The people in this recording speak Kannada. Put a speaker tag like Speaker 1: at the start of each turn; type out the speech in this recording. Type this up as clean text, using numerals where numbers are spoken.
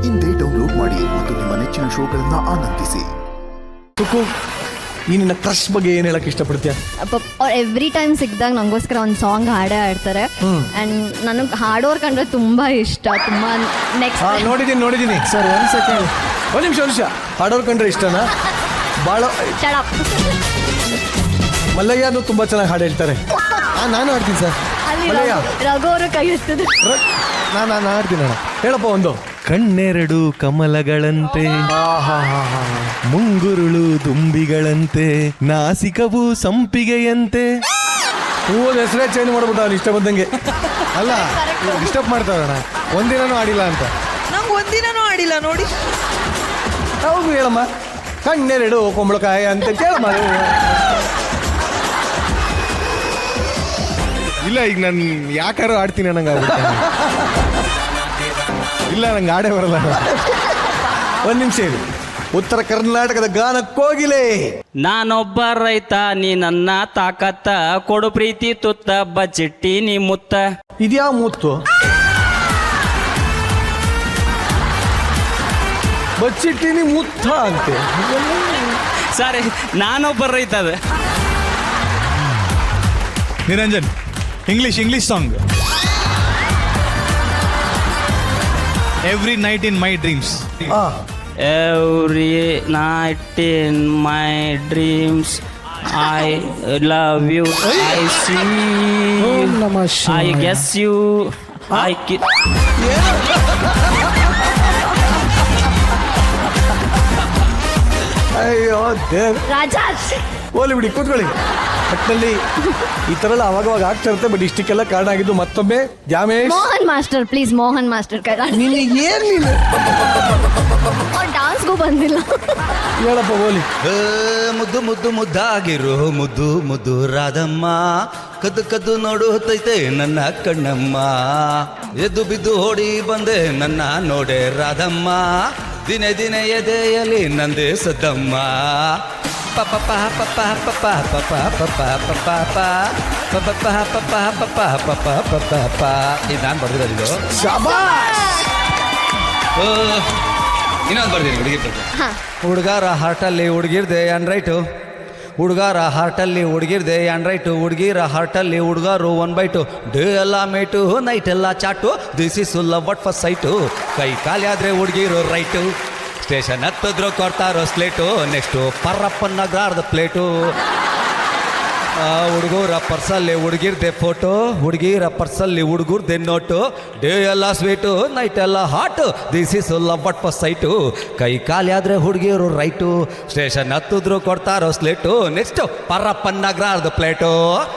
Speaker 1: ಇಂದೇ ಡೌನ್ಲೋಡ್ ಮಾಡಿ ಮತ್ತು ನಿಮ್ಮ ನೆಚ್ಚಿನ ಶೋಗಳನ್ನ ಆನಂದಿಸಿ.
Speaker 2: ತುಕು, ಈ ನಿನ್ನ ಕ್ರಶ್ ಬಗ್ಗೆ ಏನು ಹೇಳಕ್ ಇಷ್ಟಪಡ್ತೀಯ?
Speaker 3: ಅವ್ರು ಎವ್ರಿ ಟೈಮ್ ಸಿಕ್ಕಿದಾಗ ನಂಗೋಸ್ಕರ ಒಂದು ಸಾಂಗ್ ಹಾಡೇ ಆಡ್ತಾರೆ. ಆ್ಯಂಡ್ ನನಗೆ ಹಾಡೋರ್ ಕಂಡ್ರೆ ತುಂಬ ಇಷ್ಟ. ತುಂಬ ನೆಕ್ಸ್ಟ್
Speaker 2: ನೋಡಿದ್ದೀನಿ ಸರ್. ಒಂದು ನಿಮಿಷ ಹಾಡೋರ್ ಕಂಡ್ರೆ ಇಷ್ಟನಾ? ಭಾಳ ಮಲ್ಲಯ್ಯನು ತುಂಬ ಚೆನ್ನಾಗಿ ಹಾಡು ಹೇಳ್ತಾರೆ. ನಾನು ಹಾಡ್ತೀನಿ ಸರ್.
Speaker 3: ಅಲ್ಲಿ
Speaker 2: ಮಲ್ಲಯ್ಯ
Speaker 3: ರಘು ಅವರು ಕೈ ಎತ್ತದೆ.
Speaker 2: ನಾನು ಹಾಡ್ತೀನಿ ಅಣ್ಣ. ಹೇಳಪ್ಪ ಒಂದು.
Speaker 4: ಕಣ್ಣೆರಡು ಕಮಲಗಳಂತೆ, ಮುಂಗುರುಳು ದುಂಬಿಗಳಂತೆ, ನಾಸಿಕವು ಸಂಪಿಗೆಯಂತೆ.
Speaker 2: ಹೂವದ ಹೆಸರೇ ಚೇಂಜ್ ಮಾಡ್ಬಿಟ್ಟು ಅವ್ನು ಇಷ್ಟ ಬಂದಂಗೆ.
Speaker 4: ಅಲ್ಲ, ಡಿಸ್ಟರ್ಬ್ ಮಾಡ್ತಾರಣ್ಣ. ಒಂದಿನನೂ ಆಡಿಲ್ಲ ಅಂತ.
Speaker 5: ನಂಗೆ ಒಂದಿನನೂ ಆಡಿಲ್ಲ ನೋಡಿ.
Speaker 2: ಹೌದು, ಹೇಳಮ್ಮ. ಕಣ್ಣೆರಡು ಕುಂಬಳಕಾಯಿ ಅಂತ ಕೇಳಮ್ಮ.
Speaker 4: ಇಲ್ಲ, ಈಗ ನಾನು ಯಾಕಾರು ಆಡ್ತೀನಿ ಅನ್ನಂಗೆ ಆಗ್ಬಿಟ್ಟೆ. ಇಲ್ಲ, ನಂಗೆ ಆಡೇ ಬರಲ್ಲ.
Speaker 2: ಒಂದು ನಿಮಿಷ ಇರಿ. ಉತ್ತರ ಕರ್ನಾಟಕದ ಗಾನ ಕೋಗಿಲೆ.
Speaker 6: ನಾನೊಬ್ಬ ರೈತ, ನೀ ನನ್ನ ತಾಕತ್ತ, ಕೊಡು ಪ್ರೀತಿ ತುತ್ತ, ಬಚ್ಚಿಟ್ಟಿ ನೀ ಮುತ್ತ.
Speaker 2: ಇದ್ಯಾ ಮೂತ್ತು? ಬಚ್ಚಿಟ್ಟಿನಿ ಮುತ್ತ ಅಂತೆ.
Speaker 6: ಸಾರಿ, ನಾನೊಬ್ಬ ರೈತ. ಅದ
Speaker 7: Niranjan, English song. Every night in my dreams.
Speaker 6: Every night in my dreams I love you, I see I guess you, I
Speaker 2: ಅಯ್ಯೋ ದೇವ್.
Speaker 3: ರಾಜಾ
Speaker 2: ಹೋಲಿ ಬಿಡಿ, ಕೂತ್ಕೊಳ್ಳಿ. ಒಟ್ಟಿನಲ್ಲಿ ಈ ಥರ ಎಲ್ಲ ಅವಾಗವಾಗ ಆಗ್ತಾ ಇರುತ್ತೆ. ಬಟ್ ಇಷ್ಟಕ್ಕೆಲ್ಲ ಕಾರಣ ಆಗಿದ್ದು ಮತ್ತೊಮ್ಮೆ Dyamesh.
Speaker 3: Mohan master, please Mohan master ಕೈ.
Speaker 2: ನೀನು
Speaker 3: ಅವ್ರು ಡಾನ್ಸ್ಗೂ ಬಂದಿಲ್ಲ.
Speaker 2: ಹೇಳಪ್ಪ ಹೋಲಿ.
Speaker 8: ಮುದ್ದು ಮುದ್ದು ಮುದ್ದಾಗಿರೋ ಮುದ್ದು ಮುದ್ದು ರಾಧಮ್ಮ, ಕದ್ದು ಕದ್ದು ನೋಡುತ್ತೈತೆ ನನ್ನ ಕಣ್ಣಮ್ಮ, ಎದ್ದು ಬಿದ್ದು ಓಡಿ ಬಂದೆ ನನ್ನ ನೋಡೆ ರಾಧಮ್ಮ, ದಿನೇ ದಿನೇ ಎದೆಯಲ್ಲಿ ನಂದೇ ಸದ್ದಮ್ಮ. ಪಪ ಪಪ ಪಪ ಪಪ ಪಪ ಪಪ ಪಪ ಪಪ ಪಪ ಪಪ ಪಪ ಪಪ ಪಪ. ಇದು ನಾನು ಬರ್ದಿರೋದು. ಇನ್ನೊಂದು ಬರ್ತೀನಿ. ಹುಡುಗಾರ ಹಾರ್ಟಲ್ಲಿ ಹುಡುಗಿರ್ದೆ ಆ್ಯಂಡ್ ರೈಟು, ಹುಡುಗಾರ ಹಾರ್ಟಲ್ಲಿ ಹುಡುಗಿರ್ದೆ ಆ್ಯಂಡ್ ರೈಟು, ಹುಡುಗಿರ ಹಾರ್ಟಲ್ಲಿ ಹುಡುಗಾರು 1/2. ಡೇ ಎಲ್ಲ ಮೇಟು, ನೈಟ್ ಎಲ್ಲ chat, this is love at first sight. ಕೈ ಖಾಲಿ ಆದರೆ ಹುಡುಗಿರು ರೈಟು, ಸ್ಟೇಷನ್ ಹತ್ತಿದ್ರು ಕೊಡ್ತಾರೋ ಸ್ಲೇಟು, ನೆಕ್ಸ್ಟು ಪರ್ರಪ್ಪನ ಗ್ರಾರ್ದ ಪ್ಲೇಟು. ಹುಡುಗರ ಪರ್ಸಲ್ಲಿ ಹುಡುಗಿರ್ದೆ ಫೋಟೋ, ಹುಡುಗಿರ ಪರ್ಸಲ್ಲಿ ಹುಡುಗರ್ದೆ ನೋಟು, ಡೇ ಎಲ್ಲ ಸ್ವೀಟು, ನೈಟ್ ಎಲ್ಲ hot, this is love at first sight. ಕೈ ಖಾಲಿ ಆದರೆ ಹುಡುಗಿರು ರೈಟು, ಸ್ಟೇಷನ್ ಹತ್ತಿದ್ರು ಕೊಡ್ತಾರೋ ಸ್ಲೇಟು, ನೆಕ್ಸ್ಟು ಪರ್ರಪ್ಪನ ಗ್ರಾರ್ದ ಪ್ಲೇಟು.